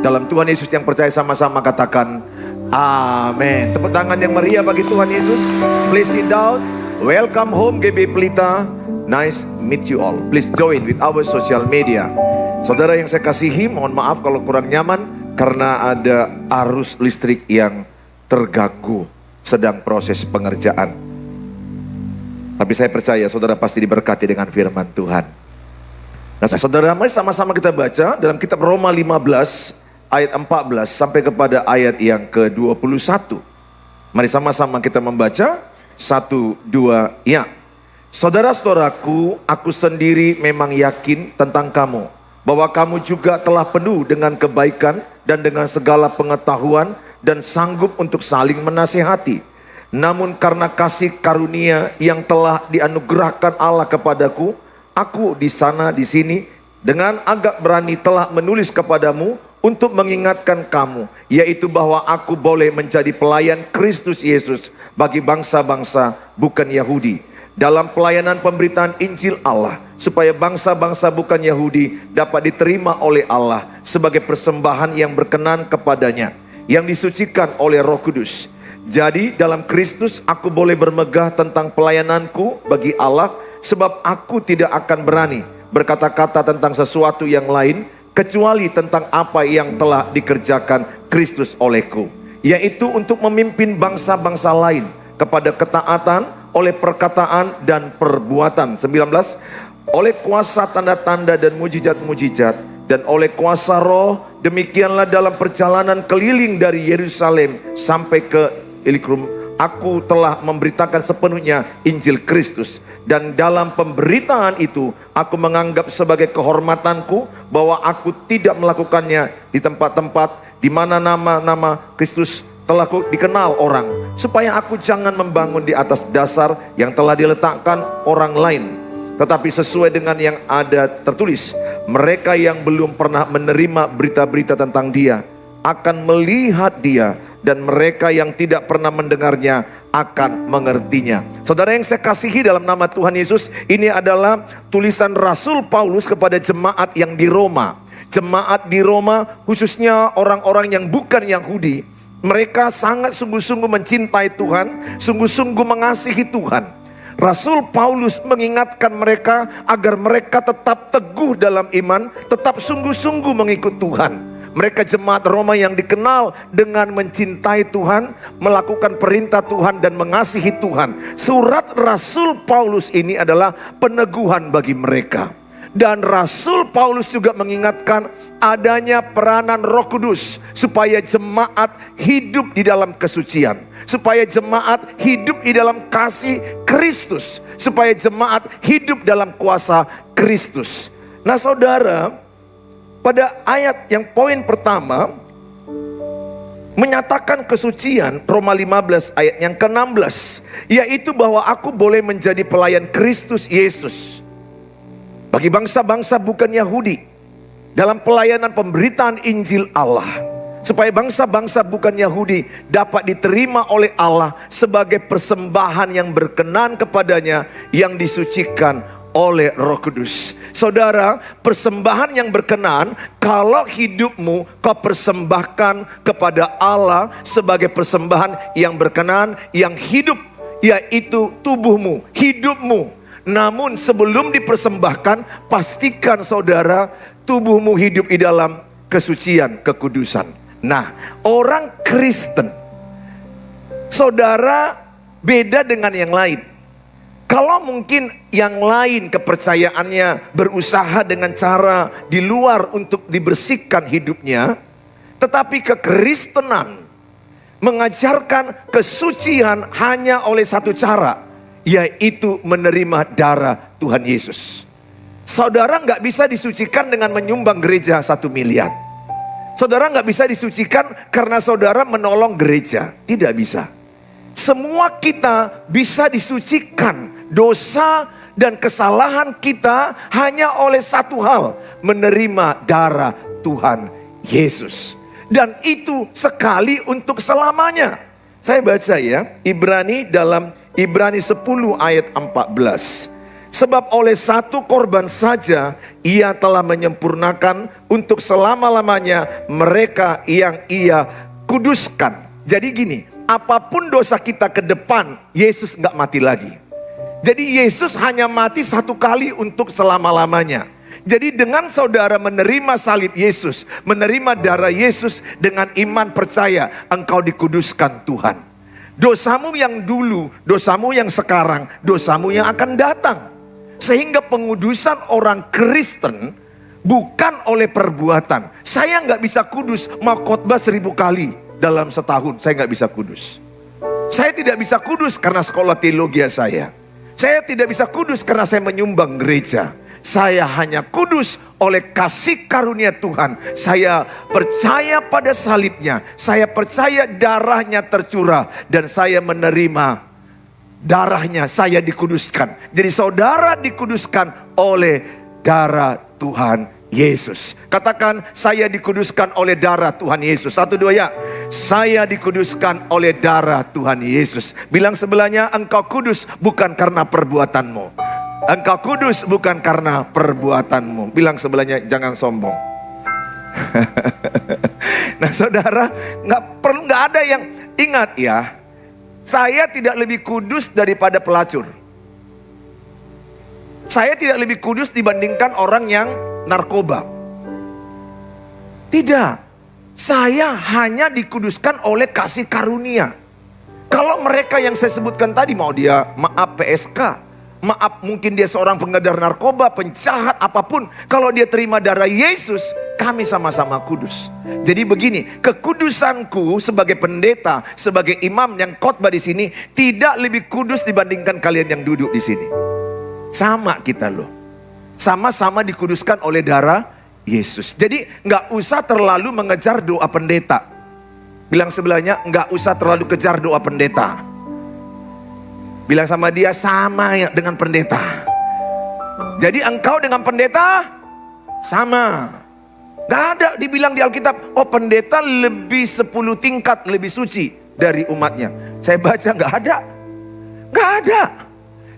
Dalam Tuhan Yesus yang percaya sama-sama katakan amin. Tepuk tangan yang meriah bagi Tuhan Yesus. Please sit down. Welcome home GB Pelita. Nice meet you all. Please join with our social media. Saudara yang saya kasihi, mohon maaf kalau kurang nyaman karena ada arus listrik yang terganggu sedang proses pengerjaan. Tapi saya percaya saudara pasti diberkati dengan firman Tuhan. Nah saudara, mari sama-sama kita baca dalam kitab Roma 15 ayat 14 sampai kepada ayat yang ke-21. Mari sama-sama kita membaca. 1, 2, ya. Saudara-saudaraku, aku sendiri memang yakin tentang kamu, bahwa kamu juga telah penuh dengan kebaikan dan dengan segala pengetahuan dan sanggup untuk saling menasihati. Namun karena kasih karunia yang telah dianugerahkan Allah kepadaku, aku di sana di sini dengan agak berani telah menulis kepadamu untuk mengingatkan kamu, yaitu bahwa aku boleh menjadi pelayan Kristus Yesus bagi bangsa-bangsa bukan Yahudi, dalam pelayanan pemberitaan Injil Allah, supaya bangsa-bangsa bukan Yahudi dapat diterima oleh Allah sebagai persembahan yang berkenan kepadanya, yang disucikan oleh Roh Kudus. Jadi dalam Kristus aku boleh bermegah tentang pelayananku bagi Allah, sebab aku tidak akan berani berkata-kata tentang sesuatu yang lain kecuali tentang apa yang telah dikerjakan Kristus olehku, yaitu untuk memimpin bangsa-bangsa lain kepada ketaatan oleh perkataan dan perbuatan. 19. Oleh kuasa tanda-tanda dan mujizat-mujizat dan oleh kuasa Roh, demikianlah dalam perjalanan keliling dari Yerusalem sampai ke Ilikrum, aku telah memberitakan sepenuhnya Injil Kristus. Dan dalam pemberitaan itu aku menganggap sebagai kehormatanku bahwa aku tidak melakukannya di tempat-tempat di mana nama-nama Kristus telah dikenal orang, supaya aku jangan membangun di atas dasar yang telah diletakkan orang lain, tetapi sesuai dengan yang ada tertulis, mereka yang belum pernah menerima berita-berita tentang Dia akan melihat Dia, dan mereka yang tidak pernah mendengarnya akan mengertinya. Saudara yang saya kasihi dalam nama Tuhan Yesus, ini adalah tulisan Rasul Paulus kepada jemaat yang di Roma. Jemaat di Roma, khususnya orang-orang yang bukan Yahudi, mereka sangat sungguh-sungguh mencintai Tuhan, sungguh-sungguh mengasihi Tuhan. Rasul Paulus mengingatkan mereka agar mereka tetap teguh dalam iman, tetap sungguh-sungguh mengikut Tuhan. Mereka jemaat Roma yang dikenal dengan mencintai Tuhan, melakukan perintah Tuhan dan mengasihi Tuhan. Surat Rasul Paulus ini adalah peneguhan bagi mereka. Dan Rasul Paulus juga mengingatkan adanya peranan Roh Kudus supaya jemaat hidup di dalam kesucian, supaya jemaat hidup di dalam kasih Kristus, supaya jemaat hidup dalam kuasa Kristus. Nah saudara, pada ayat yang poin pertama menyatakan kesucian, Roma 15 ayat yang ke-16, yaitu bahwa aku boleh menjadi pelayan Kristus Yesus bagi bangsa-bangsa bukan Yahudi, dalam pelayanan pemberitaan Injil Allah, supaya bangsa-bangsa bukan Yahudi dapat diterima oleh Allah sebagai persembahan yang berkenan kepadanya, yang disucikan oleh Roh Kudus. Saudara, persembahan yang berkenan kalau hidupmu kau persembahkan kepada Allah sebagai persembahan yang berkenan, yang hidup, yaitu tubuhmu, hidupmu. Namun sebelum dipersembahkan, pastikan saudara tubuhmu hidup di dalam kesucian, kekudusan. Nah, orang Kristen, saudara, beda dengan yang lain. Kalau mungkin yang lain kepercayaannya berusaha dengan cara di luar untuk dibersihkan hidupnya, tetapi kekristenan mengajarkan kesucian hanya oleh satu cara, yaitu menerima darah Tuhan Yesus. Saudara nggak bisa disucikan dengan menyumbang gereja 1 miliar. Saudara nggak bisa disucikan karena saudara menolong gereja, tidak bisa. Semua kita bisa disucikan, dosa dan kesalahan kita hanya oleh satu hal, menerima darah Tuhan Yesus. Dan itu sekali untuk selamanya. Saya baca ya, Ibrani 10 ayat 14. Sebab oleh satu korban saja ia telah menyempurnakan untuk selama-lamanya mereka yang ia kuduskan. Jadi gini, apapun dosa kita ke depan, Yesus gak mati lagi. Jadi Yesus hanya mati satu kali untuk selama-lamanya. Jadi dengan saudara menerima salib Yesus, menerima darah Yesus dengan iman percaya, engkau dikuduskan Tuhan. Dosamu yang dulu, dosamu yang sekarang, dosamu yang akan datang. Sehingga pengudusan orang Kristen bukan oleh perbuatan. Saya nggak bisa kudus, mau khotbah 1000 kali dalam setahun, saya nggak bisa kudus. Saya tidak bisa kudus karena sekolah teologi saya. Saya tidak bisa kudus karena saya menyumbang gereja. Saya hanya kudus oleh kasih karunia Tuhan. Saya percaya pada salibnya. Saya percaya darahnya tercurah. Dan saya menerima darahnya, saya dikuduskan. Jadi saudara dikuduskan oleh darah Tuhan Yesus. Katakan, saya dikuduskan oleh darah Tuhan Yesus. 1, 2 ya. Saya dikuduskan oleh darah Tuhan Yesus. Bilang sebelahnya, engkau kudus bukan karena perbuatanmu. Engkau kudus bukan karena perbuatanmu. Bilang sebelahnya, jangan sombong. Nah saudara, nggak ada yang ingat ya. Saya tidak lebih kudus daripada pelacur. Saya tidak lebih kudus dibandingkan orang yang narkoba. Tidak. Saya hanya dikuduskan oleh kasih karunia. Kalau mereka yang saya sebutkan tadi, mau dia maaf PSK, maaf mungkin dia seorang pengedar narkoba, penjahat, apapun. Kalau dia terima darah Yesus, kami sama-sama kudus. Jadi begini, kekudusanku sebagai pendeta, sebagai imam yang khotbah di sini tidak lebih kudus dibandingkan kalian yang duduk di sini. Sama kita loh. Sama-sama dikuduskan oleh darah Yesus. Jadi nggak usah terlalu mengejar doa pendeta. Bilang sebelahnya, nggak usah terlalu kejar doa pendeta. Bilang sama dia, sama ya dengan pendeta. Jadi engkau dengan pendeta sama. Gak ada dibilang di Alkitab, oh pendeta lebih 10 tingkat lebih suci dari umatnya. Saya baca gak ada. Gak ada.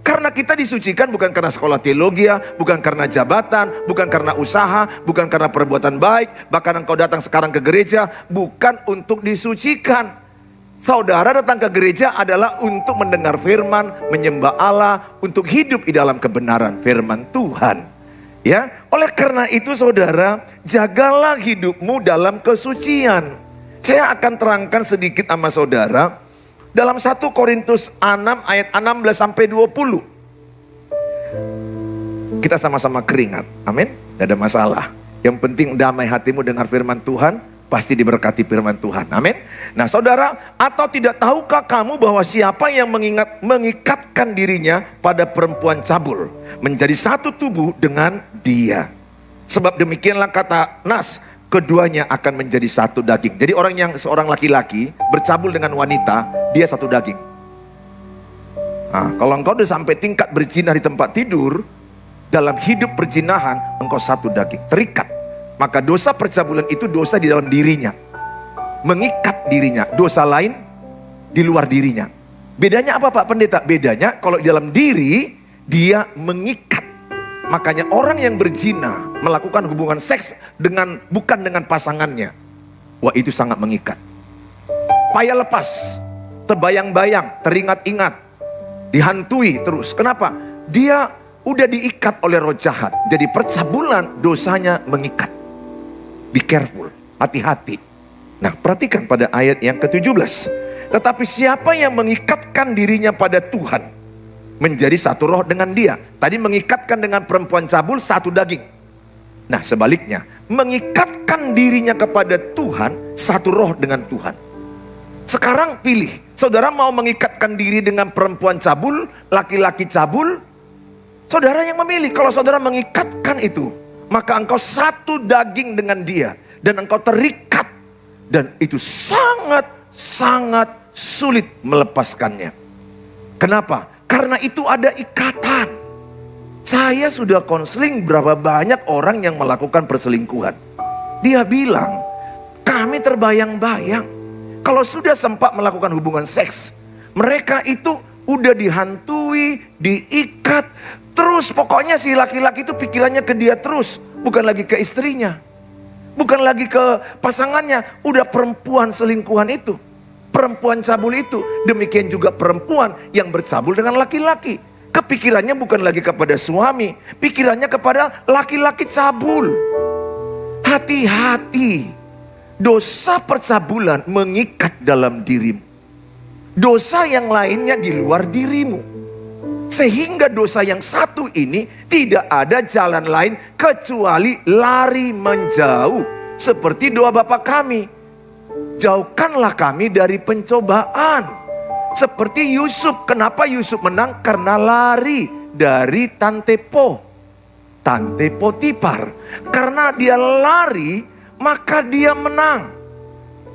Karena kita disucikan bukan karena sekolah teologi, bukan karena jabatan, bukan karena usaha, bukan karena perbuatan baik. Bahkan engkau datang sekarang ke gereja bukan untuk disucikan. Saudara datang ke gereja adalah untuk mendengar firman, menyembah Allah, untuk hidup di dalam kebenaran firman Tuhan. Ya, oleh karena itu saudara, jagalah hidupmu dalam kesucian. Saya akan terangkan sedikit sama saudara dalam 1 Korintus 6 ayat 16 sampai 20. Kita sama-sama keringat. Amin. Tidak ada masalah. Yang penting damai hatimu dengar firman Tuhan, pasti diberkati firman Tuhan. Amin. Nah saudara, atau tidak tahukah kamu bahwa siapa yang mengikatkan dirinya pada perempuan cabul menjadi satu tubuh dengan dia. Sebab demikianlah kata Nas, keduanya akan menjadi satu daging. Jadi seorang laki-laki bercabul dengan wanita, dia satu daging. Nah, kalau engkau sudah sampai tingkat berzina di tempat tidur, dalam hidup perzinahan engkau satu daging, terikat. Maka dosa percabulan itu dosa di dalam dirinya, mengikat dirinya. Dosa lain di luar dirinya. Bedanya apa Pak Pendeta? Bedanya kalau di dalam diri dia mengikat. Makanya orang yang berzina melakukan hubungan seks bukan dengan pasangannya. Wah, itu sangat mengikat. Payah lepas, terbayang-bayang, teringat-ingat, dihantui terus. Kenapa? Dia udah diikat oleh roh jahat. Jadi percabulan dosanya mengikat. Be careful, hati-hati. Nah, perhatikan pada ayat yang ke-17. Tetapi siapa yang mengikatkan dirinya pada Tuhan menjadi satu roh dengan dia. Tadi mengikatkan dengan perempuan cabul satu daging. Nah sebaliknya, mengikatkan dirinya kepada Tuhan satu roh dengan Tuhan. Sekarang pilih, saudara mau mengikatkan diri dengan perempuan cabul, laki-laki cabul, saudara yang memilih. Kalau saudara mengikatkan itu, maka engkau satu daging dengan dia. Dan engkau terikat. Dan itu sangat sulit melepaskannya. Kenapa? Karena itu ada ikatan. Saya sudah konseling berapa banyak orang yang melakukan perselingkuhan. Dia bilang, kami terbayang-bayang. Kalau sudah sempat melakukan hubungan seks, mereka itu udah dihantui, diikat, Terus pokoknya si laki-laki itu pikirannya ke dia terus. Bukan lagi ke istrinya. Bukan lagi ke pasangannya. Udah perempuan selingkuhan itu. Perempuan cabul itu. Demikian juga perempuan yang bercabul dengan laki-laki. Kepikirannya bukan lagi kepada suami. Pikirannya kepada laki-laki cabul. Hati-hati. Dosa percabulan mengikat dalam dirimu. Dosa yang lainnya di luar dirimu. Sehingga dosa yang satu ini tidak ada jalan lain kecuali lari menjauh. Seperti doa Bapa kami. Jauhkanlah kami dari pencobaan. Seperti Yusuf. Kenapa Yusuf menang? Karena lari dari Tante Potifar. Karena dia lari, maka dia menang.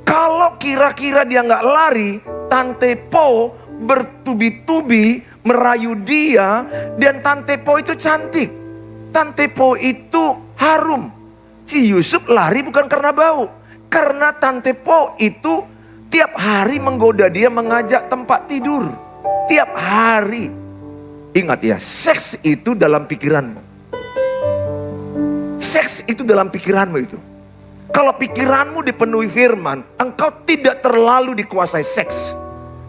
Kalau kira-kira dia nggak lari, Tante Po bertubi-tubi merayu dia, dan Tante Po itu cantik. Tante Po itu harum. Si Yusuf lari bukan karena bau, karena Tante Po itu tiap hari menggoda dia, mengajak tempat tidur. Tiap hari. Ingat ya, seks itu dalam pikiranmu. Seks itu dalam pikiranmu itu. Kalau pikiranmu dipenuhi firman, engkau tidak terlalu dikuasai seks.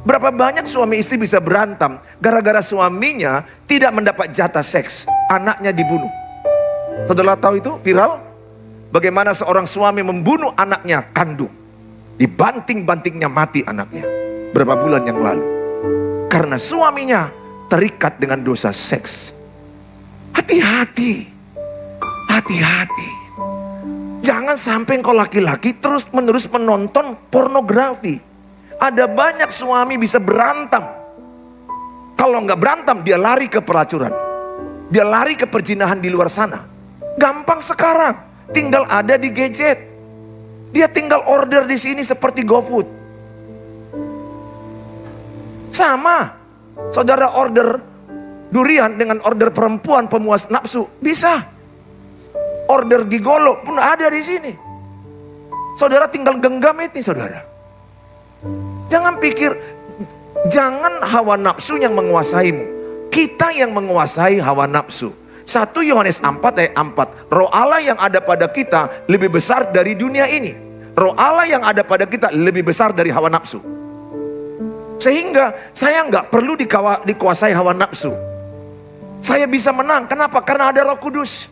Berapa banyak suami istri bisa berantem gara-gara suaminya tidak mendapat jatah seks. Anaknya dibunuh. Saudara tahu itu viral? Bagaimana seorang suami membunuh anaknya kandung. Dibanting-bantingnya mati anaknya. Berapa bulan yang lalu. Karena suaminya terikat dengan dosa seks. Hati-hati. Hati-hati. Jangan sampai engkau laki-laki terus menerus menonton pornografi. Ada banyak suami bisa berantem. Kalau nggak berantem, dia lari ke pelacuran. Dia lari ke perzinahan di luar sana. Gampang sekarang. Tinggal ada di gadget. Dia tinggal order di sini seperti GoFood. Sama. Saudara order durian dengan order perempuan pemuas nafsu. Bisa. Order gigolo pun ada di sini. Saudara tinggal genggam ini, saudara. Jangan pikir, jangan hawa nafsu yang menguasaimu. Kita yang menguasai hawa nafsu. 1 Yohanes 4 ayat 4. Roh Allah yang ada pada kita lebih besar dari dunia ini. Roh Allah yang ada pada kita lebih besar dari hawa nafsu. Sehingga saya nggak perlu dikuasai hawa nafsu. Saya bisa menang. Kenapa? Karena ada Roh Kudus.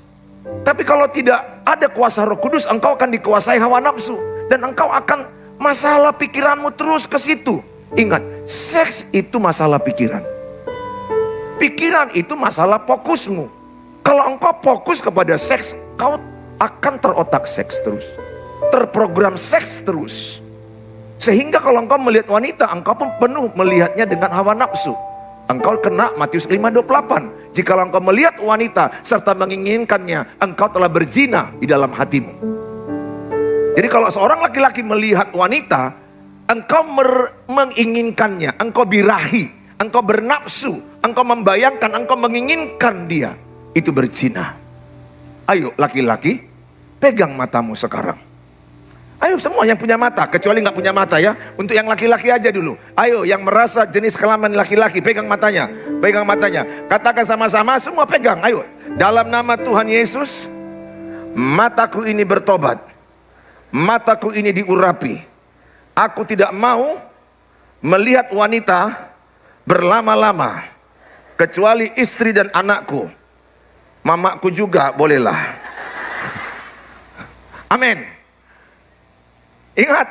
Tapi kalau tidak ada kuasa Roh Kudus, engkau akan dikuasai hawa nafsu. Dan engkau akan masalah pikiranmu terus ke situ. Ingat, seks itu masalah pikiran. Pikiran itu masalah fokusmu. Kalau engkau fokus kepada seks, kau akan terotak seks terus. Terprogram seks terus. Sehingga kalau engkau melihat wanita, engkau pun penuh melihatnya dengan hawa nafsu. Engkau kena Matius 5:28. Jika engkau melihat wanita serta menginginkannya, engkau telah berzina di dalam hatimu. Jadi kalau seorang laki-laki melihat wanita, engkau menginginkannya, engkau birahi, engkau bernafsu, engkau membayangkan, engkau menginginkan dia, itu berzina. Ayo laki-laki, pegang matamu sekarang. Ayo semua yang punya mata, kecuali nggak punya mata ya. Untuk yang laki-laki aja dulu. Ayo yang merasa jenis kelamin laki-laki, pegang matanya. Pegang matanya. Katakan sama-sama, semua pegang. Ayo. Dalam nama Tuhan Yesus, mataku ini bertobat. Mataku ini diurapi. Aku tidak mau melihat wanita berlama-lama. Kecuali istri dan anakku. Mamaku juga bolehlah. Amin. Ingat.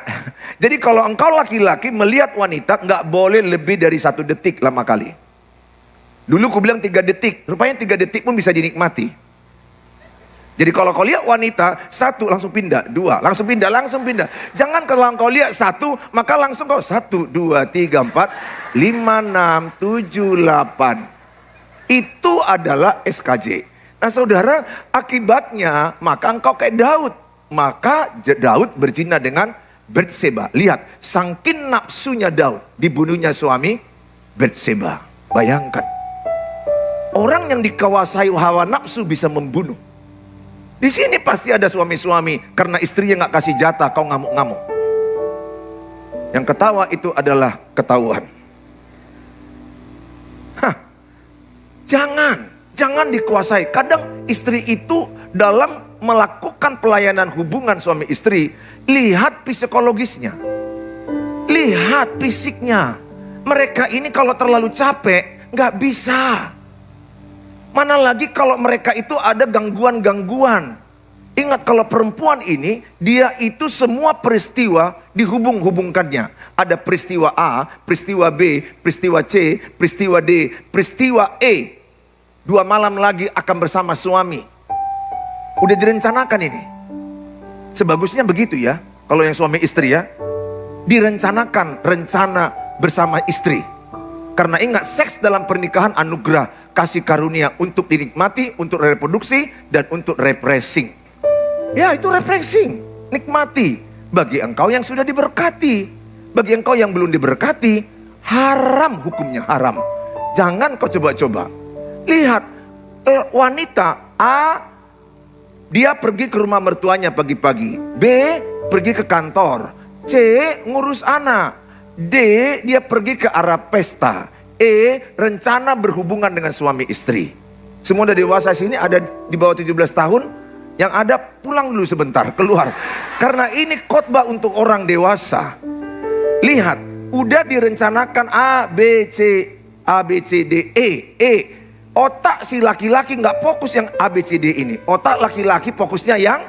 Jadi kalau engkau laki-laki melihat wanita, nggak boleh lebih dari 1 detik lama kali. Dulu aku bilang 3 detik. Rupanya 3 detik pun bisa dinikmati. Jadi kalau kau lihat wanita, 1 langsung pindah, 2 langsung pindah, langsung pindah. Jangan kalau kau lihat 1, maka langsung kau 1, 2, 3, 4, 5, 6, 7, 8. Itu adalah SKJ. Nah saudara, akibatnya maka engkau kayak Daud. Maka Daud berzina dengan Batseba. Lihat, saking nafsunya Daud, dibunuhnya suami Batseba. Bayangkan. Orang yang dikuasai hawa nafsu bisa membunuh. Di sini pasti ada suami-suami karena istrinya nggak kasih jatah, kau ngamuk-ngamuk. Yang ketawa itu adalah ketahuan. Jangan. Jangan dikuasai. Kadang istri itu dalam melakukan pelayanan hubungan suami istri, lihat psikologisnya, lihat fisiknya. Mereka ini kalau terlalu capek, nggak bisa. Mana lagi kalau mereka itu ada gangguan-gangguan. Ingat, kalau perempuan ini, dia itu semua peristiwa dihubung-hubungkannya. Ada peristiwa A, peristiwa B, peristiwa C, peristiwa D, peristiwa E. 2 malam lagi akan bersama suami. Udah direncanakan ini. Sebagusnya begitu ya, kalau yang suami istri ya. Direncanakan rencana bersama istri. Karena ingat, seks dalam pernikahan anugerah, kasih karunia untuk dinikmati, untuk reproduksi, dan untuk refreshing. Ya, itu refreshing, nikmati. Bagi engkau yang sudah diberkati, bagi engkau yang belum diberkati, haram hukumnya, haram. Jangan kau coba-coba. Lihat, wanita A, dia pergi ke rumah mertuanya pagi-pagi. B, pergi ke kantor. C, ngurus anak. D, dia pergi ke arah pesta. E, rencana berhubungan dengan suami istri. Semua udah dewasa sini, ada di bawah 17 tahun. Yang ada pulang dulu sebentar, keluar. Karena ini khotbah untuk orang dewasa. Lihat, udah direncanakan A, B, C, D, E. Otak si laki-laki nggak fokus yang A, B, C, D ini. Otak laki-laki fokusnya yang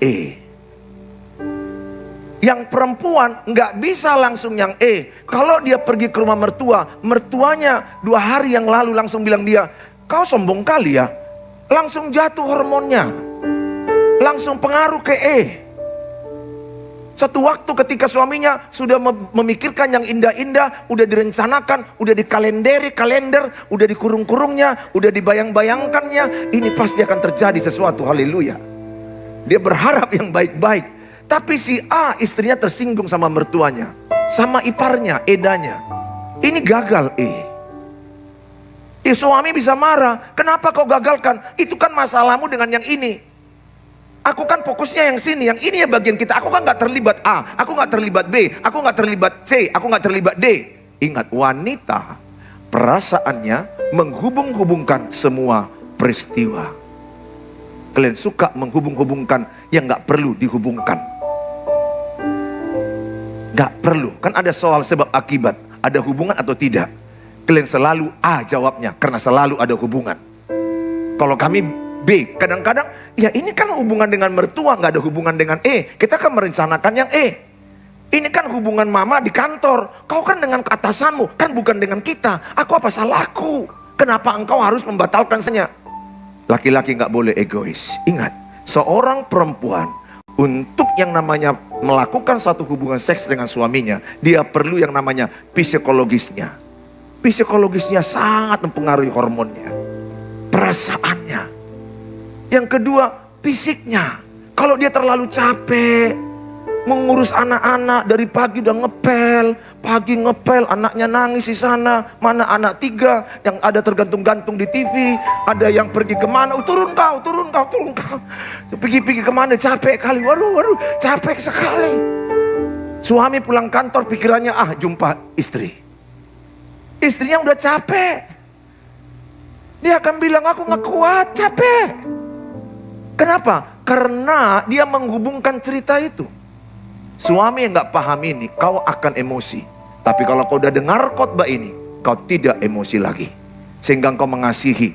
E. Yang perempuan nggak bisa langsung yang E. Kalau dia pergi ke rumah mertua, mertuanya 2 hari yang lalu langsung bilang dia, kau sombong kali ya. Langsung jatuh hormonnya. Langsung pengaruh ke E. Satu waktu ketika suaminya sudah memikirkan yang indah-indah, udah direncanakan, udah kalender, udah dikurung-kurungnya, udah dibayang-bayangkannya, ini pasti akan terjadi sesuatu, haleluya. Dia berharap yang baik-baik. Tapi si A, istrinya tersinggung sama mertuanya, sama iparnya, edanya. Ini gagal E. Suami bisa marah, kenapa kau gagalkan? Itu kan masalahmu dengan yang ini. Aku kan fokusnya yang sini, yang ini ya bagian kita. Aku kan gak terlibat A, aku gak terlibat B, aku gak terlibat C, aku gak terlibat D. Ingat, wanita perasaannya menghubung-hubungkan semua peristiwa. Kalian suka menghubung-hubungkan yang gak perlu dihubungkan. Gak perlu, kan ada soal sebab akibat. Ada hubungan atau tidak? Kalian selalu A jawabnya, karena selalu ada hubungan. Kalau kami B, kadang-kadang ya ini kan hubungan dengan mertua, nggak ada hubungan dengan E. Kita kan merencanakan yang E. Ini kan hubungan mama di kantor. Kau kan dengan keatasanmu, kan bukan dengan kita. Aku apa salahku? Kenapa engkau harus membatalkan semuanya? Laki-laki nggak boleh egois. Ingat, seorang perempuan untuk yang namanya melakukan satu hubungan seks dengan suaminya, dia perlu yang namanya psikologisnya. Psikologisnya sangat mempengaruhi hormonnya, perasaannya. Yang kedua, fisiknya. Kalau dia terlalu capek mengurus anak-anak, dari pagi udah ngepel, anaknya nangis di sana, mana anak 3 yang ada tergantung-gantung di TV, ada yang pergi kemana, turun kau, pergi kemana, capek kali, waduh, capek sekali. Suami pulang kantor pikirannya, jumpa istri. Istrinya udah capek, dia akan bilang, aku gak kuat, capek. Kenapa? Karena dia menghubungkan cerita itu. Suami yang gak paham ini, kau akan emosi. Tapi kalau kau udah dengar khotbah ini, kau tidak emosi lagi. Sehingga kau mengasihi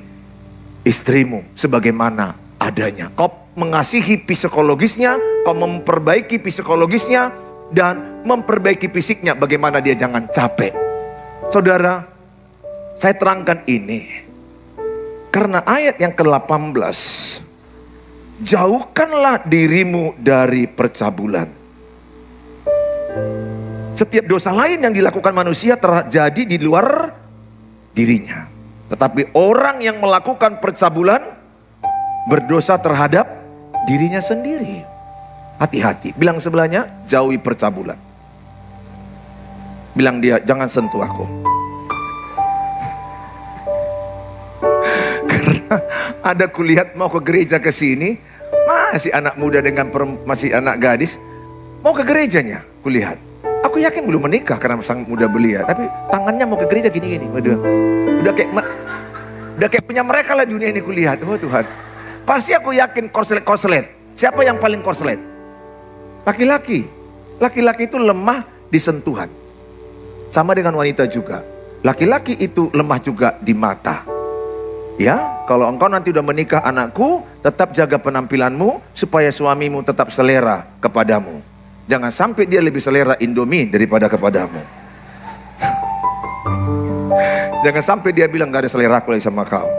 istrimu sebagaimana adanya. Kau mengasihi psikologisnya, kau memperbaiki psikologisnya, dan memperbaiki fisiknya bagaimana dia jangan capek. Saudara, saya terangkan ini karena ayat yang ke-18, jauhkanlah dirimu dari percabulan. Setiap dosa lain yang dilakukan manusia terjadi di luar dirinya. Tetapi orang yang melakukan percabulan berdosa terhadap dirinya sendiri. Hati-hati, bilang sebelahnya, jauhi percabulan. Bilang dia, jangan sentuh aku. Karena ada kulihat mau ke gereja ke sini, masih anak muda dengan masih anak gadis, mau ke gerejanya, kulihat. Aku yakin belum menikah karena sangat muda belia, tapi tangannya mau ke gereja gini-gini. Udah kayak Udah kayak punya mereka lah dunia ini kulihat. Oh Tuhan, pasti aku yakin korslet. Siapa yang paling korslet? Laki-laki. Laki-laki itu lemah di sentuhan. Sama dengan wanita juga. Laki-laki itu lemah juga di mata. Ya, kalau engkau nanti udah menikah anakku, tetap jaga penampilanmu supaya suamimu tetap selera kepadamu. Jangan sampai dia lebih selera Indomie daripada kepadamu. Jangan sampai dia bilang gak ada selera aku lagi sama kau.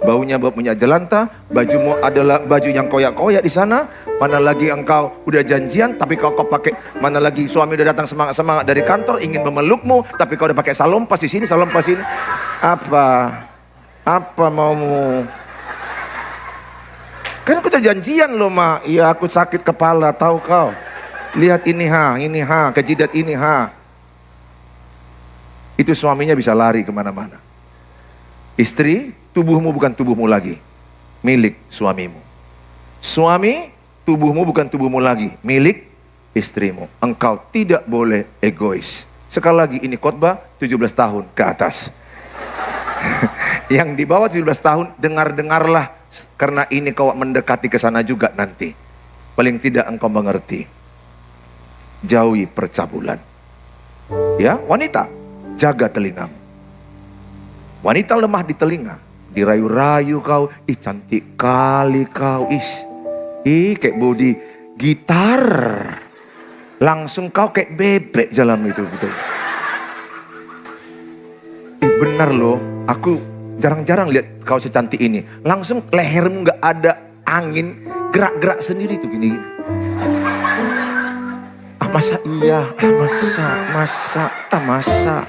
Baunya bau minyak jelantah, bajumu adalah baju yang koyak-koyak di sana. Mana lagi engkau udah janjian, tapi kau pakai. Mana lagi suami udah datang semangat-semangat dari kantor ingin memelukmu, tapi kau udah pakai salompas di sini, salompas ini. Apa maumu? Kan aku udah janjian loh, Mak. Iya, aku sakit kepala, tahu kau. Lihat ini kejidat ini Itu suaminya bisa lari kemana-mana. Istri, tubuhmu bukan tubuhmu lagi, milik suamimu. Suami, tubuhmu bukan tubuhmu lagi, milik istrimu. Engkau tidak boleh egois. Sekali lagi, ini khotbah 17 tahun ke atas. Yang di bawah 17 tahun, dengar-dengarlah. Karena ini kau mendekati ke sana juga nanti. Paling tidak engkau mengerti. Jauhi percabulan. Ya, wanita, jaga telingamu. Wanita lemah di telinga, dirayu-rayu kau, ih cantik kali kau, kayak body gitar. Langsung kau kayak bebek jalan itu, betul. Benar loh, aku jarang-jarang lihat kau secantik ini. Langsung lehermu gak ada angin, gerak-gerak sendiri tuh gini. Masa iya, masa.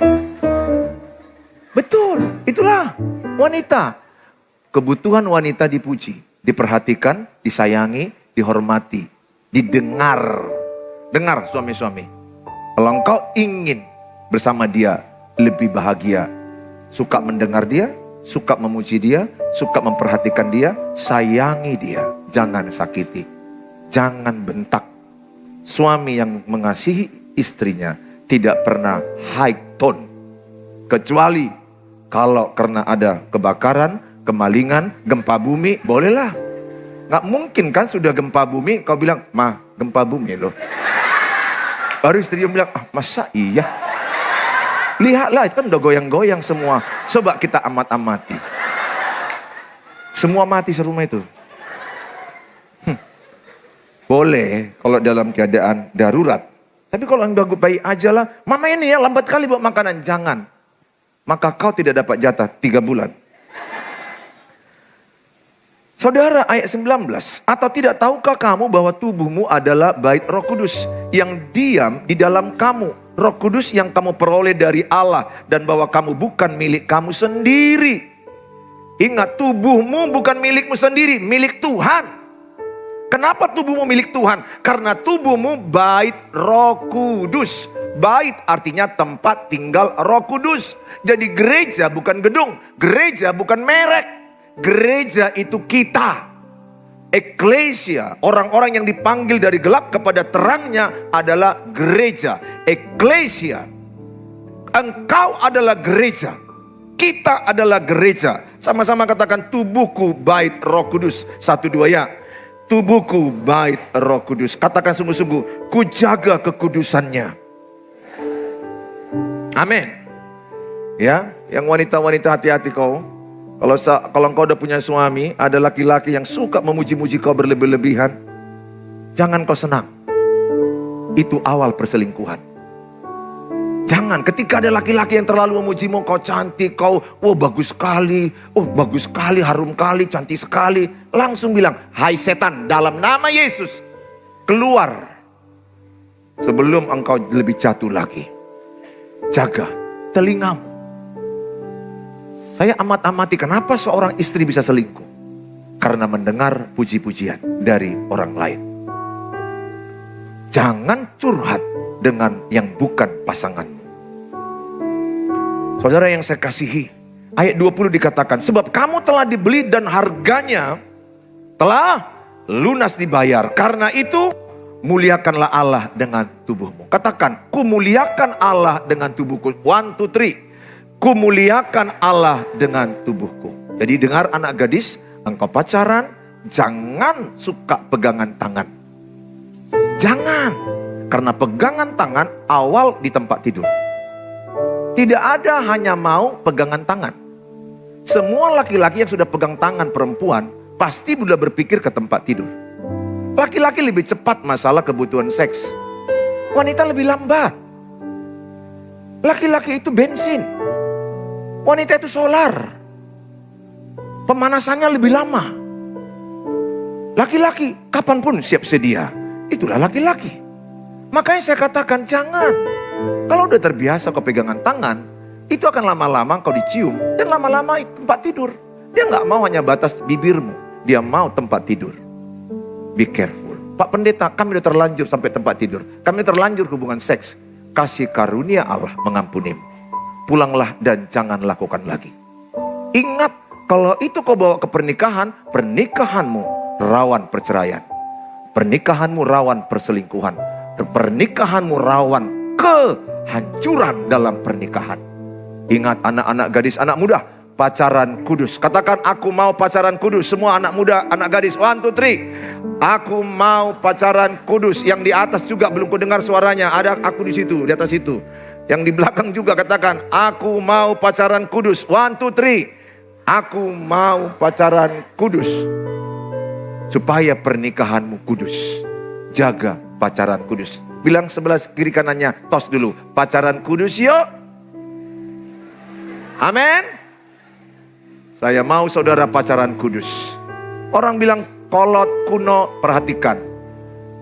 Betul, itulah wanita. Kebutuhan wanita dipuji, diperhatikan, disayangi, dihormati, didengar. Dengar suami-suami. Kalau engkau ingin bersama dia lebih bahagia, suka mendengar dia, suka memuji dia, suka memperhatikan dia, sayangi dia. Jangan sakiti, jangan bentak. Suami yang mengasihi istrinya tidak pernah high tone. Kecuali kalau karena ada kebakaran, kemalingan, gempa bumi, bolehlah. Gak mungkin kan sudah gempa bumi, kau bilang, "Ma, gempa bumi loh." Baru istrinya bilang, masa iya? Lihatlah, itu kan udah goyang-goyang semua. Coba kita amat-amati. Semua mati serumah itu. Boleh kalau dalam keadaan darurat. Tapi kalau yang baik aja lah, "Mama ini ya lambat kali bawa makanan." Jangan. Maka kau tidak dapat jatah 3 bulan. Saudara, ayat 19. Atau tidak tahukah kamu bahwa tubuhmu adalah bait Roh Kudus yang diam di dalam kamu. Roh Kudus yang kamu peroleh dari Allah. Dan bahwa kamu bukan milik kamu sendiri. Ingat, tubuhmu bukan milikmu sendiri, milik Tuhan. Kenapa tubuhmu milik Tuhan? Karena tubuhmu bait Roh Kudus. Bait artinya tempat tinggal Roh Kudus. Jadi gereja bukan gedung, gereja bukan merek. Gereja itu kita. Eklesia, orang-orang yang dipanggil dari gelap kepada terangnya adalah gereja. Eklesia. Engkau adalah gereja. Kita adalah gereja. Sama-sama katakan, tubuhku bait Roh Kudus. 1, 2 ya. Tubuhku bait Roh Kudus. Katakan sungguh-sungguh, ku jaga kekudusannya. Amin. Ya, yang wanita-wanita hati-hati kau. Kalau engkau udah punya suami, ada laki-laki yang suka memuji-muji kau berlebih-lebihan, jangan kau senang. Itu awal perselingkuhan. Jangan, ketika ada laki-laki yang terlalu memujimu, kau cantik, kau bagus sekali, harum kali, cantik sekali. Langsung bilang, "Hai setan, dalam nama Yesus, keluar." Sebelum engkau lebih jatuh lagi. Jaga telingamu. Saya amat-amati kenapa seorang istri bisa selingkuh. Karena mendengar puji-pujian dari orang lain. Jangan curhat dengan yang bukan pasanganmu. Saudara yang saya kasihi, ayat 20 dikatakan, sebab kamu telah dibeli dan harganya telah lunas dibayar. Karena itu muliakanlah Allah dengan tubuhmu. Katakan, ku muliakan Allah dengan tubuhku. 1, 2, 3. Ku muliakan Allah dengan tubuhku. Jadi dengar anak gadis, engkau pacaran, jangan suka pegangan tangan. Jangan. Karena pegangan tangan awal di tempat tidur. Tidak ada hanya mau pegangan tangan. Semua laki-laki yang sudah pegang tangan perempuan, pasti sudah berpikir ke tempat tidur. Laki-laki lebih cepat masalah kebutuhan seks. Wanita lebih lambat. Laki-laki itu bensin. Wanita itu solar. Pemanasannya lebih lama. Laki-laki kapanpun siap sedia. Itulah laki-laki. Makanya saya katakan jangan. Kalau udah terbiasa kau pegangan tangan, itu akan lama-lama kau dicium. Dan lama-lama tempat tidur. Dia nggak mau hanya batas bibirmu. Dia mau tempat tidur. Be careful. Pak Pendeta, kami udah terlanjur sampai tempat tidur. Kami terlanjur hubungan seks. Kasih karunia Allah mengampunimu. Pulanglah dan jangan lakukan lagi. Ingat, kalau itu kau bawa ke pernikahan, pernikahanmu rawan perceraian. Pernikahanmu rawan perselingkuhan. Pernikahanmu rawan kehancuran dalam pernikahan. Ingat anak-anak gadis, anak muda, pacaran kudus. Katakan, aku mau pacaran kudus. Semua anak muda, anak gadis, 1, 2, 3. Aku mau pacaran kudus. Yang di atas juga belum kudengar suaranya. Ada aku di situ, di atas itu. Yang di belakang juga katakan, aku mau pacaran kudus. 1, 2, 3. Aku mau pacaran kudus. Supaya pernikahanmu kudus. Jaga pacaran kudus. Bilang sebelah kiri kanannya, tos dulu. Pacaran kudus yuk. Amin. Saya mau saudara pacaran kudus. Orang bilang kolot, kuno, perhatikan.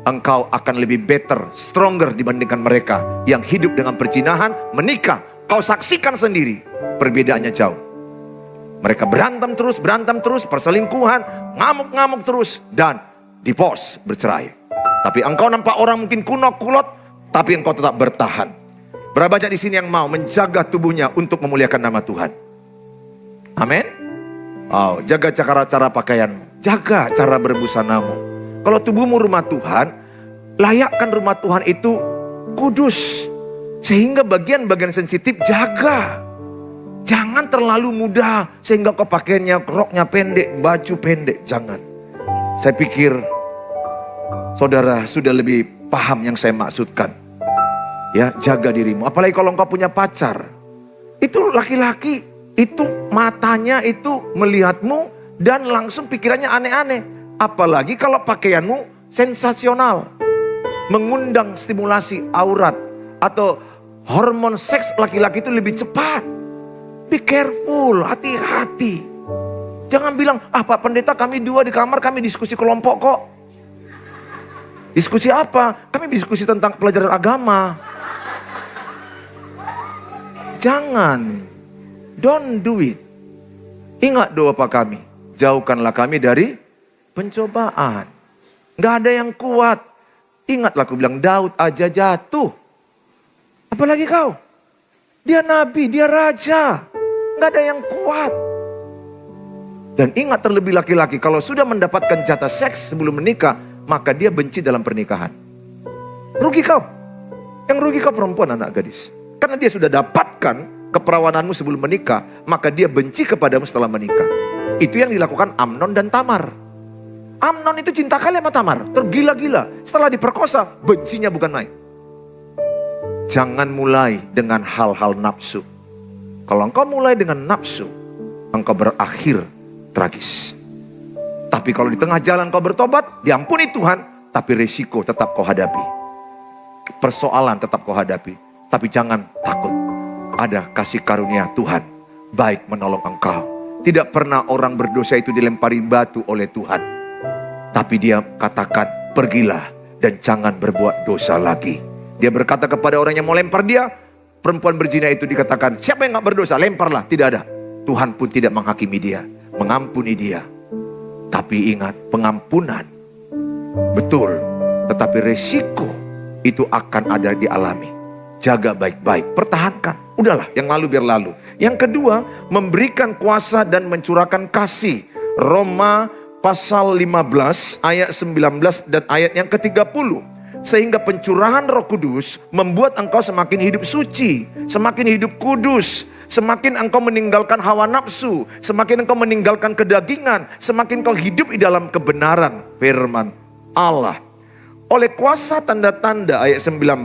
Engkau akan lebih better, stronger dibandingkan mereka yang hidup dengan perzinahan, menikah. Kau saksikan sendiri, perbedaannya jauh. Mereka berantem terus, perselingkuhan, ngamuk-ngamuk terus, dan divorce, bercerai. Tapi engkau nampak orang mungkin kuno, kulot, tapi engkau tetap bertahan. Berapa banyak di sini yang mau menjaga tubuhnya untuk memuliakan nama Tuhan? Amin. Oh, jaga cara pakaianmu, jaga cara berbusanamu. Kalau tubuhmu rumah Tuhan, layakkan rumah Tuhan itu kudus. Sehingga bagian-bagian sensitif jaga. Jangan terlalu mudah sehingga kau pakainya roknya pendek, baju pendek. Jangan. Saya pikir saudara sudah lebih paham yang saya maksudkan. Ya, jaga dirimu. Apalagi kalau engkau punya pacar. Itu laki-laki, itu matanya itu melihatmu dan langsung pikirannya aneh-aneh. Apalagi kalau pakaianmu sensasional. Mengundang stimulasi aurat atau hormon seks laki-laki itu lebih cepat. Be careful, hati-hati. Jangan bilang, Pak Pendeta kami dua di kamar, kami diskusi kelompok kok. Diskusi apa? Kami diskusi tentang pelajaran agama. Jangan. Don't do it. Ingat doa Pak kami. Jauhkanlah kami dari pencobaan. Gak ada yang kuat. Ingatlah aku bilang, Daud aja jatuh. Apalagi kau. Dia nabi, dia raja. Gak ada yang kuat. Dan ingat terlebih laki-laki, kalau sudah mendapatkan jatah seks sebelum menikah, maka dia benci dalam pernikahan. Rugi kau. Yang rugi kau perempuan, anak gadis. Karena dia sudah dapatkan keperawananmu sebelum menikah, maka dia benci kepadamu setelah menikah. Itu yang dilakukan Amnon dan Tamar. Amnon itu cinta kali sama Tamar, tergila-gila. Setelah diperkosa, bencinya bukan main. Jangan mulai dengan hal-hal nafsu. Kalau engkau mulai dengan nafsu, engkau berakhir tragis. Tapi kalau di tengah jalan kau bertobat, diampuni Tuhan, tapi resiko tetap kau hadapi. Persoalan tetap kau hadapi. Tapi jangan takut. Ada kasih karunia Tuhan, baik menolong engkau. Tidak pernah orang berdosa itu dilempari batu oleh Tuhan. Tapi dia katakan, pergilah dan jangan berbuat dosa lagi. Dia berkata kepada orang yang mau lempar dia, perempuan berzina itu dikatakan, siapa yang gak berdosa, lemparlah. Tidak ada. Tuhan pun tidak menghakimi dia, mengampuni dia. Tapi ingat, pengampunan betul, tetapi resiko itu akan ada dialami. Jaga baik-baik, pertahankan. Udahlah, yang lalu biar lalu. Yang kedua, memberikan kuasa dan mencurahkan kasih. Roma pasal 15 ayat 19 dan ayat yang ke-30. Sehingga pencurahan Roh Kudus membuat engkau semakin hidup suci, semakin hidup kudus, semakin engkau meninggalkan hawa nafsu, semakin engkau meninggalkan kedagingan, semakin engkau hidup di dalam kebenaran firman Allah. Oleh kuasa tanda-tanda ayat 19,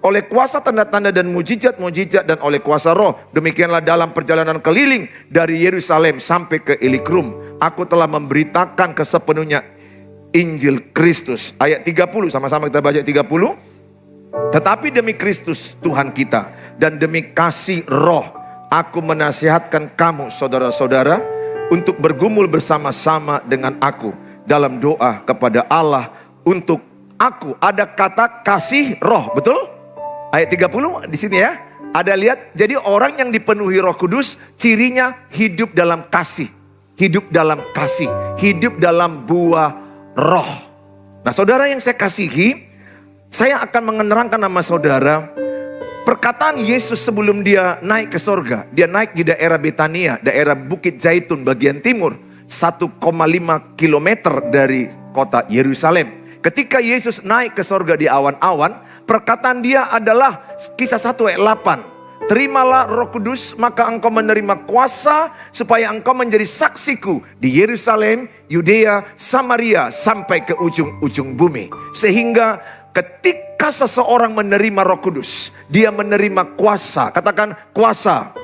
oleh kuasa tanda-tanda dan mujizat-mujizat dan oleh kuasa roh, demikianlah dalam perjalanan keliling dari Yerusalem sampai ke Ilikrum, aku telah memberitakan kesepenuhnya Injil Kristus. Ayat 30, sama-sama kita baca 30. Tetapi demi Kristus Tuhan kita dan demi kasih roh, aku menasihatkan kamu saudara-saudara untuk bergumul bersama-sama dengan aku dalam doa kepada Allah untuk aku. Ada kata kasih roh, betul? Ayat 30 di sini ya. Ada lihat, jadi orang yang dipenuhi Roh Kudus cirinya hidup dalam kasih, hidup dalam kasih, hidup dalam buah roh. Nah, saudara yang saya kasihi, saya akan menerangkan nama saudara perkataan Yesus sebelum dia naik ke sorga. Dia naik di daerah Betania, daerah Bukit Zaitun bagian timur, 1,5 kilometer dari kota Yerusalem. Ketika Yesus naik ke sorga di awan-awan, perkataan dia adalah Kisah 1 ayat 8. Terimalah Roh Kudus, maka engkau menerima kuasa supaya engkau menjadi saksiku di Yerusalem, Yudea, Samaria, sampai ke ujung-ujung bumi. Sehingga ketika seseorang menerima Roh Kudus, dia menerima kuasa. Katakan kuasa.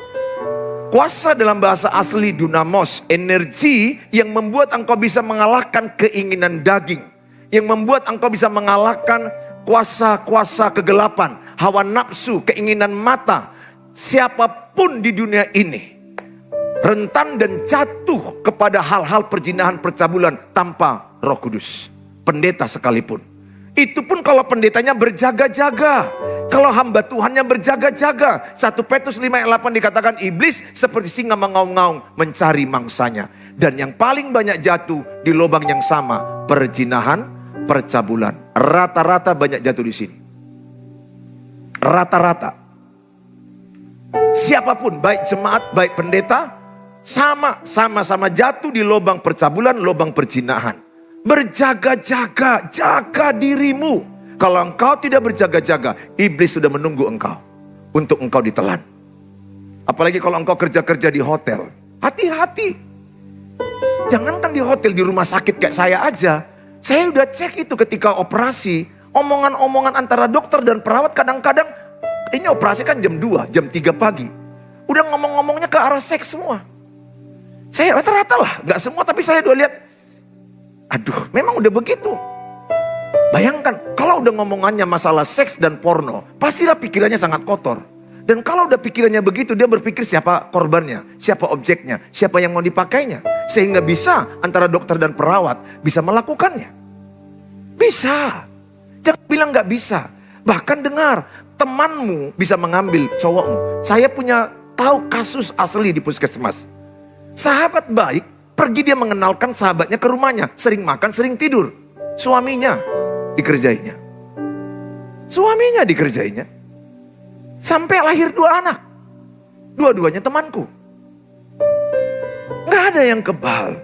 Kuasa dalam bahasa asli dunamos, energi yang membuat engkau bisa mengalahkan keinginan daging, yang membuat engkau bisa mengalahkan kuasa-kuasa kegelapan, hawa nafsu, keinginan mata. Siapapun di dunia ini rentan dan jatuh kepada hal-hal perzinahan, percabulan tanpa Roh Kudus. Pendeta sekalipun. Itu pun kalau pendetanya berjaga-jaga. Kalau hamba Tuhannya berjaga-jaga. 1 Petrus 5 ayat 8 dikatakan iblis seperti singa mengaum-ngaum mencari mangsanya. Dan yang paling banyak jatuh di lubang yang sama, perzinahan, percabulan. Rata-rata banyak jatuh di sini. Rata-rata. Siapapun, baik jemaat, baik pendeta, sama-sama jatuh di lubang percabulan, lubang perzinahan. Berjaga-jaga, jaga dirimu. Kalau engkau tidak berjaga-jaga, iblis sudah menunggu engkau untuk engkau ditelan. Apalagi kalau engkau kerja-kerja di hotel. Hati-hati. Jangankan di hotel, di rumah sakit kayak saya aja. Saya udah cek itu ketika operasi. Omongan-omongan antara dokter dan perawat kadang-kadang, ini operasi kan jam 2, jam 3 pagi. Udah ngomong-ngomongnya ke arah seks semua. Saya rata-rata lah, gak semua, tapi saya udah lihat. Aduh, memang udah begitu. Bayangkan, kalau udah ngomongannya masalah seks dan porno, pastilah pikirannya sangat kotor. Dan kalau udah pikirannya begitu, dia berpikir siapa korbannya, siapa objeknya, siapa yang mau dipakainya. Sehingga bisa antara dokter dan perawat bisa melakukannya. Bisa. Jangan bilang gak bisa. Bahkan dengar, temanmu bisa mengambil cowokmu. Saya punya tahu kasus asli di puskesmas. Sahabat baik, pergi dia mengenalkan sahabatnya ke rumahnya. Sering makan, sering tidur. Suaminya dikerjainya. Suaminya dikerjainya. Sampai lahir 2 anak. Dua-duanya temanku. Gak ada yang kebal.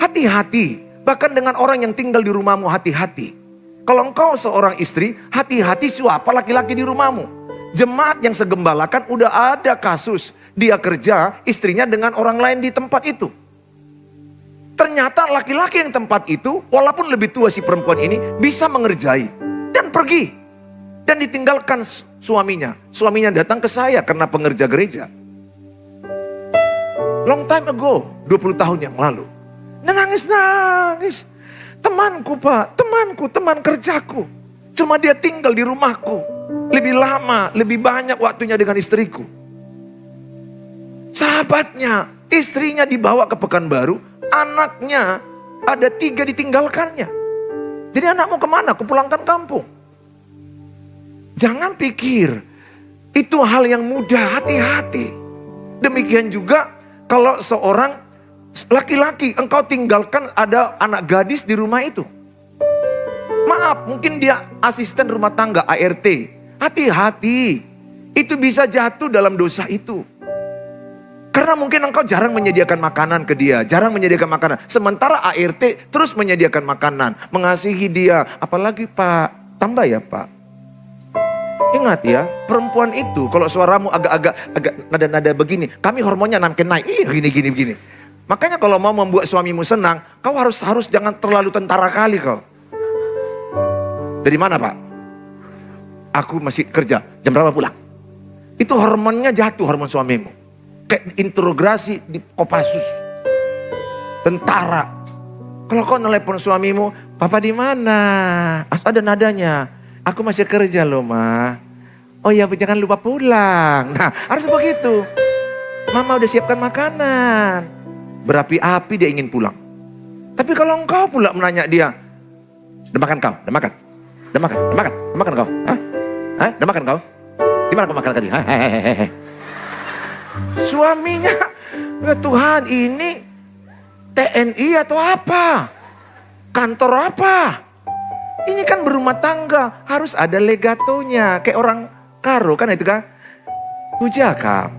Hati-hati. Bahkan dengan orang yang tinggal di rumahmu, hati-hati. Kalau engkau seorang istri, hati-hati siapa laki-laki di rumahmu. Jemaat yang segembalakan udah ada kasus. Dia kerja, istrinya dengan orang lain di tempat itu. Ternyata laki-laki yang tempat itu, walaupun lebih tua si perempuan ini, bisa mengerjai. Dan pergi. Dan ditinggalkan suaminya. Suaminya datang ke saya karena pengerja gereja. Long time ago, 20 tahun yang lalu. Dan nangis-nangis. Temanku pak, temanku, teman kerjaku. Cuma dia tinggal di rumahku. Lebih lama, lebih banyak waktunya dengan istriku. Sahabatnya, istrinya dibawa ke Pekanbaru. Anaknya ada 3 ditinggalkannya. Jadi anakmu kemana? Kupulangkan kampung. Jangan pikir itu hal yang mudah, hati-hati. Demikian juga kalau seorang laki-laki engkau tinggalkan ada anak gadis di rumah itu. Maaf, mungkin dia asisten rumah tangga ART. Hati-hati, itu bisa jatuh dalam dosa itu. Karena mungkin engkau jarang menyediakan makanan ke dia, jarang menyediakan makanan. Sementara ART terus menyediakan makanan, mengasihi dia. Apalagi pak, tambah ya pak. Ingat ya, perempuan itu kalau suaramu agak nada-nada begini, kami hormonnya makin naik, gini begini. Makanya kalau mau membuat suamimu senang, kau harus jangan terlalu tentara kali kau. Dari mana Pak? Aku masih kerja, jam berapa pulang? Itu hormonnya jatuh, hormon suamimu. Kayak interogasi di Kopassus. Tentara. Kalau kau nelpon suamimu, papa di mana? Ada nadanya. Aku masih kerja loh, Ma. Oh ya, jangan lupa pulang. Nah, harus begitu. Mama udah siapkan makanan. Berapi-api dia ingin pulang. Tapi kalau engkau pula menanya dia, udah makan kau? Udah makan? Udah makan? Udah makan? Udah makan kau? Hah? Udah makan kau? Gimana kau makan tadi? Suaminya, ya Tuhan, ini TNI atau apa? Kantor apa? Ini kan berumah tangga, harus ada legatonya. Kayak orang karo kan itu kan? Hujaka.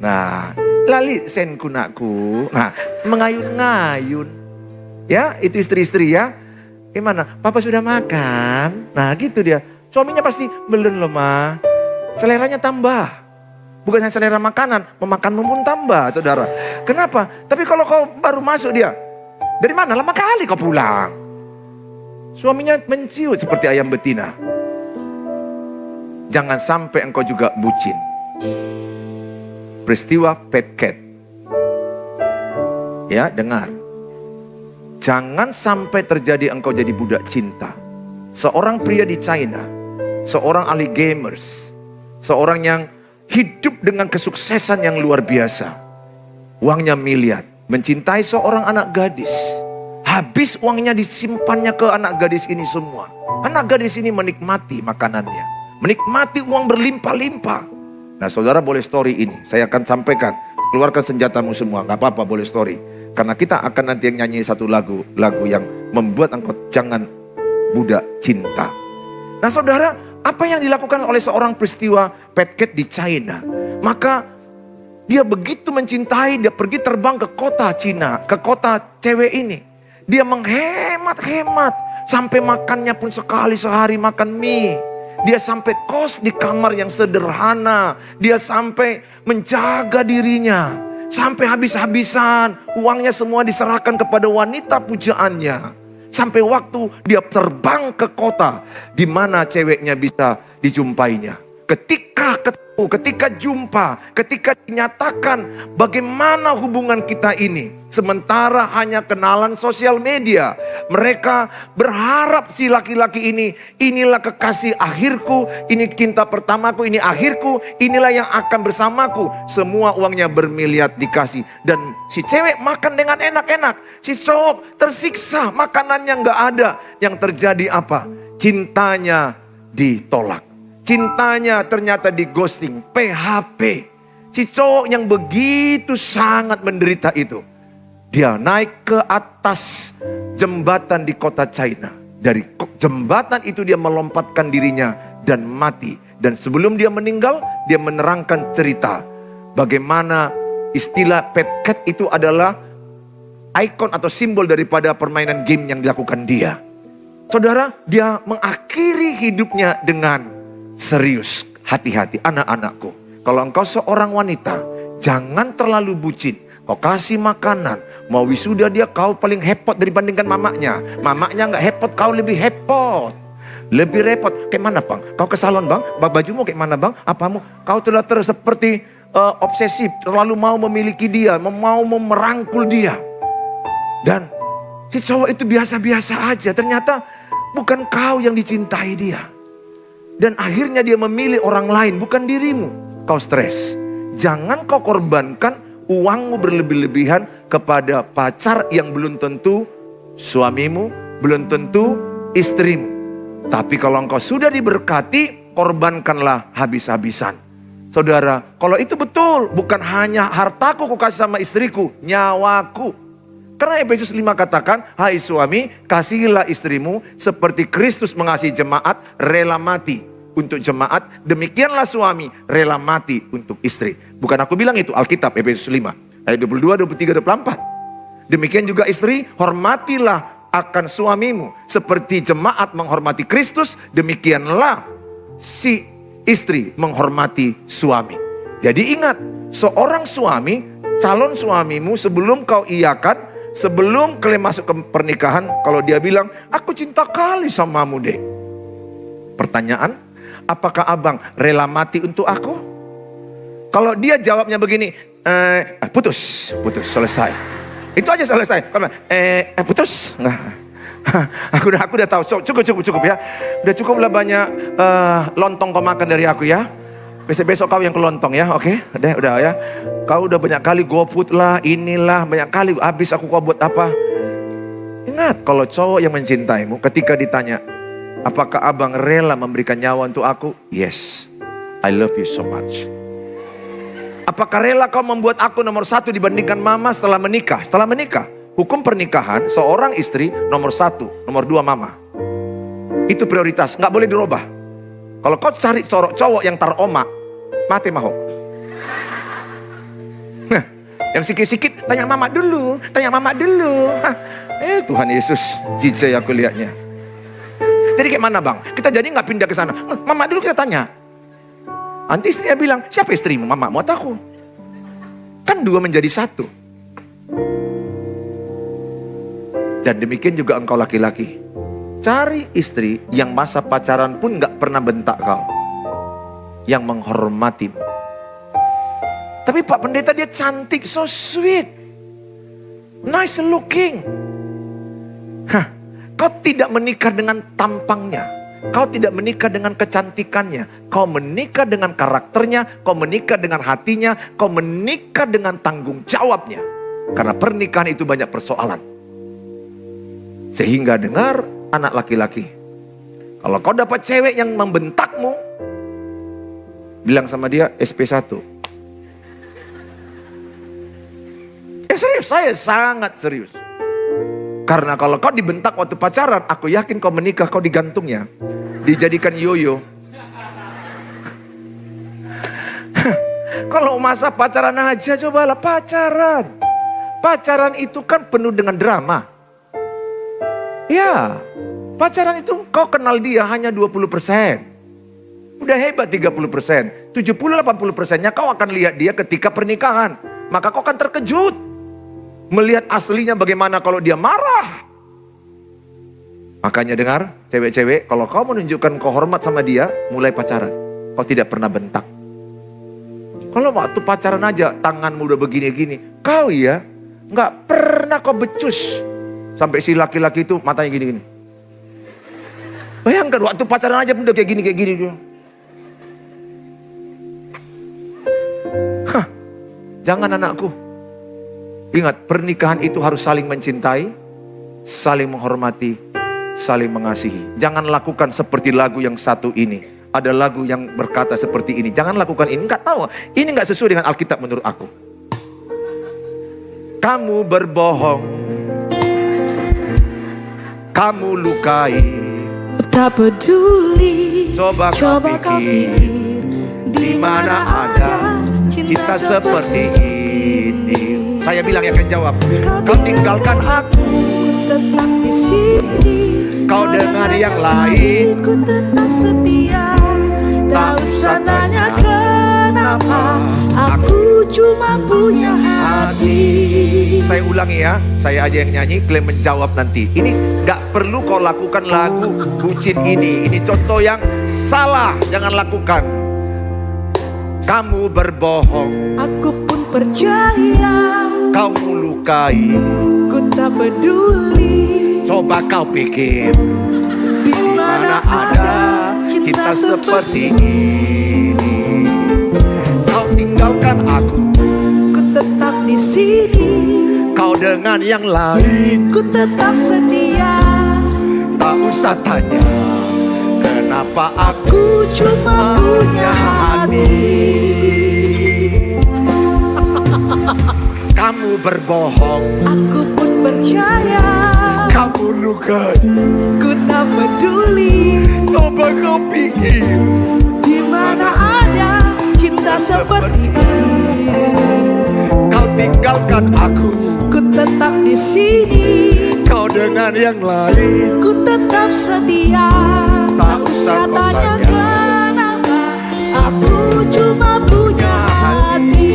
Nah, lali sen kunaku. Nah, mengayun-ngayun. Ya, itu istri-istri ya. Gimana? Papa sudah makan? Nah, gitu dia. Suaminya pasti belum loh, Ma. Seleranya tambah. Bukan hanya selera makanan, memakan pun tambah, saudara. Kenapa? Tapi kalau kau baru masuk dia, dari mana? Lama kali kau pulang. Suaminya menciut seperti ayam betina. Jangan sampai engkau juga bucin. Peristiwa Pet Cat. Ya, dengar. Jangan sampai terjadi engkau jadi budak cinta. Seorang pria di China, seorang ahli gamers, seorang yang hidup dengan kesuksesan yang luar biasa. Uangnya miliar, mencintai seorang anak gadis. Habis uangnya disimpannya ke anak gadis ini semua. Anak gadis ini menikmati makanannya, menikmati uang berlimpah-limpah. Nah, saudara boleh story ini, saya akan sampaikan. Keluarkan senjatamu semua, gak apa-apa boleh story. Karena kita akan nanti yang nyanyi satu lagu yang membuat engkau jangan budak cinta. Nah saudara, apa yang dilakukan oleh seorang peristiwa Pet Cat di China? Maka dia begitu mencintai, dia pergi terbang ke kota Cina, ke kota cewek ini. Dia menghemat-hemat, sampai makannya pun sekali sehari makan mie. Dia sampai kos di kamar yang sederhana. Dia sampai menjaga dirinya. Sampai habis-habisan, uangnya semua diserahkan kepada wanita pujaannya. Sampai waktu dia terbang ke kota di mana ceweknya bisa dijumpainya. Ketika ketemu, ketika jumpa, ketika dinyatakan bagaimana hubungan kita ini. Sementara hanya kenalan sosial media. Mereka berharap si laki-laki ini, inilah kekasih akhirku, ini cinta pertamaku, ini akhirku, inilah yang akan bersamaku. Semua uangnya bermiliar dikasih. Dan si cewek makan dengan enak-enak. Si cowok tersiksa, makanannya gak ada. Yang terjadi apa? Cintanya ditolak. Cintanya ternyata di ghosting, PHP. Si cowok yang begitu sangat menderita itu, dia naik ke atas jembatan di kota China. Dari jembatan itu dia melompatkan dirinya dan mati. Dan sebelum dia meninggal, dia menerangkan cerita bagaimana istilah Pet Cat itu adalah ikon atau simbol daripada permainan game yang dilakukan dia. Saudara, dia mengakhiri hidupnya dengan serius. Hati-hati anak-anakku, kalau engkau seorang wanita, jangan terlalu bucin. Kau kasih makanan, mau wisuda dia kau paling hepot dibandingkan mamanya. Mamanya gak hepot, kau lebih hepot. Lebih repot. Kayak mana bang? Kau ke salon bang? Bajumu kayak mana bang? Apamu? Kau telah seperti obsesif, terlalu mau memiliki dia, mau merangkul dia. Dan si cowok itu biasa-biasa aja. Ternyata bukan kau yang dicintai dia. Dan akhirnya dia memilih orang lain, bukan dirimu. Kau stres. Jangan kau korbankan uangmu berlebih-lebihan kepada pacar yang belum tentu suamimu, belum tentu istrimu. Tapi kalau engkau sudah diberkati, korbankanlah habis-habisan. Saudara, kalau itu betul, bukan hanya hartaku ku kasih sama istriku, nyawaku. Karena Efesus 5 katakan, hai suami, kasihilah istrimu seperti Kristus mengasihi jemaat, rela mati untuk jemaat. Demikianlah suami rela mati untuk istri. Bukan aku bilang itu, Alkitab Efesus 5 ayat 22, 23, 24. Demikian juga istri, hormatilah akan suamimu seperti jemaat menghormati Kristus. Demikianlah si istri menghormati suami. Jadi ingat, seorang suami, calon suamimu sebelum kau iakan, sebelum kalian masuk ke pernikahan, kalau dia bilang, aku cinta kali samamu deh. Pertanyaan, apakah abang rela mati untuk aku? Kalau dia jawabnya begini, putus, selesai. Itu aja selesai. Putus? Enggak. Aku udah tahu. Cukup ya. Udah cukup lah banyak lontong kau makan dari aku ya. Besok kau yang ke lontong ya, oke? Udah ya. Kau udah banyak kali GoFood lah, inilah banyak kali habis aku kau buat apa? Ingat, kalau cowok yang mencintaimu, ketika ditanya, apakah abang rela memberikan nyawa untuk aku? Yes, I love you so much. Apakah rela kau membuat aku nomor 1 dibandingkan mama setelah menikah? Setelah menikah, hukum pernikahan, seorang istri nomor 1, nomor 2 mama. Itu prioritas, nggak boleh dirubah. Kalau kau cari cowok yang taroma, mati maho. Yang sikit-sikit tanya mama dulu. Tuhan Yesus, jijik aku lihatnya. Jadi kayak mana bang? Kita jadi nggak pindah ke sana. Mama dulu kita tanya. Nanti istrinya bilang, siapa istrimu? Mamamu atau aku? Kan 2 menjadi 1. Dan demikian juga engkau laki-laki. Cari istri yang masa pacaran pun nggak pernah bentak kau. Yang menghormatimu. Tapi Pak Pendeta dia cantik, so sweet. Nice looking. Kau tidak menikah dengan tampangnya. Kau tidak menikah dengan kecantikannya. Kau menikah dengan karakternya. Kau menikah dengan hatinya. Kau menikah dengan tanggung jawabnya. Karena pernikahan itu banyak persoalan. Sehingga dengar anak laki-laki. Kalau kau dapat cewek yang membentakmu, bilang sama dia SP1. Serius, saya sangat serius. Karena kalau kau dibentak waktu pacaran, aku yakin kau menikah, kau digantungnya. Dijadikan yoyo. Kalau masa pacaran aja, cobalah pacaran. Pacaran itu kan penuh dengan drama. Ya, pacaran itu kau kenal dia hanya 20%. Udah hebat 30%. 70-80%-nya kau akan lihat dia ketika pernikahan. Maka kau akan terkejut. Melihat aslinya bagaimana kalau dia marah. Makanya dengar, cewek-cewek, kalau kau menunjukkan kau hormat sama dia, mulai pacaran. Kau tidak pernah bentak. Kalau waktu pacaran aja, tanganmu udah begini-gini. Kau ya, nggak pernah kau becus. Sampai si laki-laki itu matanya gini-gini. Bayangkan waktu pacaran aja udah kayak gini dia. Jangan anakku. Ingat, pernikahan itu harus saling mencintai, saling menghormati, saling mengasihi. Jangan lakukan seperti lagu yang satu ini. Ada lagu yang berkata seperti ini. Jangan lakukan ini. Enggak tahu. Ini enggak sesuai dengan Alkitab menurut aku. Kamu berbohong. Kamu lukai. Tak peduli. Coba kau pikir. Di mana ada cinta seperti ini. Saya bilang yang akan jawab. Kau tinggalkan aku. Tetap di sini. Kau dengan yang lain. Ku tetap setia. Tak usah tanya kenapa. Aku cuma punya hati. Saya ulangi ya. Saya aja yang nyanyi. Kalian menjawab nanti. Ini gak perlu kau lakukan lagu bucin ini. Ini contoh yang salah. Jangan lakukan. Kamu berbohong. Aku pun percaya. Kamu lukai. Ku tak peduli. Coba kau pikir. Di mana ada cinta seperti ini. Kau tinggalkan aku. Ku tetap di sini. Kau dengan yang lain. Ku tetap setia. Tak usah tanya kenapa Ku cuma punya hati. Kamu berbohong. Aku pun percaya. Kamu lukai. Ku tak peduli. Coba kau pikir. Di mana ada cinta seperti ini. Kau tinggalkan aku. Ku tetap di sini. Kau dengan yang lain. Ku tetap setia. Tak usah tanya kenapa. cuma punya hati.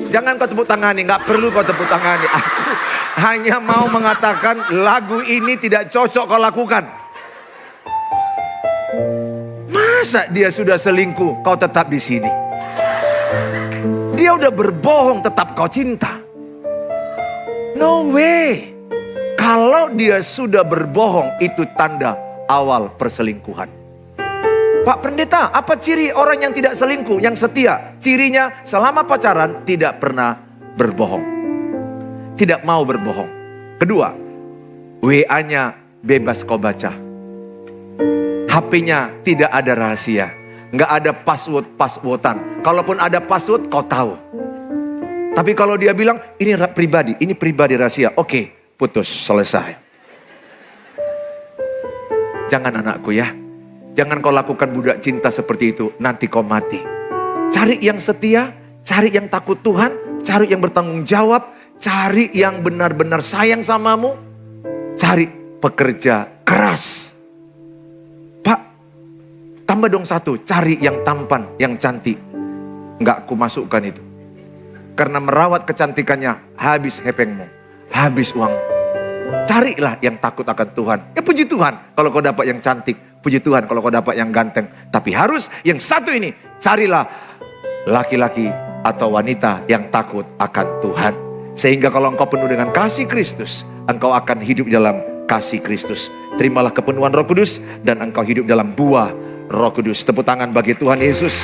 Jangan kau tepuk tangani, nggak perlu kau tepuk tangani. Aku hanya mau mengatakan lagu ini tidak cocok kau lakukan. Masa dia sudah selingkuh, kau tetap di sini? Dia udah berbohong, tetap kau cinta? No way. Kalau dia sudah berbohong, itu tanda awal perselingkuhan. Pak Pendeta, apa ciri orang yang tidak selingkuh, yang setia? Cirinya selama pacaran tidak pernah berbohong. Tidak mau berbohong. Kedua, WA-nya bebas kau baca. HP-nya tidak ada rahasia. Nggak ada password-passwordan. Kalaupun ada password, kau tahu. Tapi kalau dia bilang, ini pribadi rahasia. Oke, putus, selesai. Jangan anakku ya. Jangan kau lakukan budak cinta seperti itu. Nanti kau mati. Cari yang setia, cari yang takut Tuhan, cari yang bertanggung jawab, cari yang benar-benar sayang samamu, cari pekerja keras. Pak, tambah dong satu, cari yang tampan, yang cantik. Enggak aku masukkan itu. Karena merawat kecantikannya habis hepengmu, habis uang. Carilah yang takut akan Tuhan. Ya puji Tuhan kalau kau dapat yang cantik. Puji Tuhan kalau kau dapat yang ganteng. Tapi harus yang satu ini. Carilah laki-laki atau wanita yang takut akan Tuhan. Sehingga kalau engkau penuh dengan kasih Kristus, engkau akan hidup dalam kasih Kristus. Terimalah kepenuhan Roh Kudus dan engkau hidup dalam buah Roh Kudus. Tepuk tangan bagi Tuhan Yesus.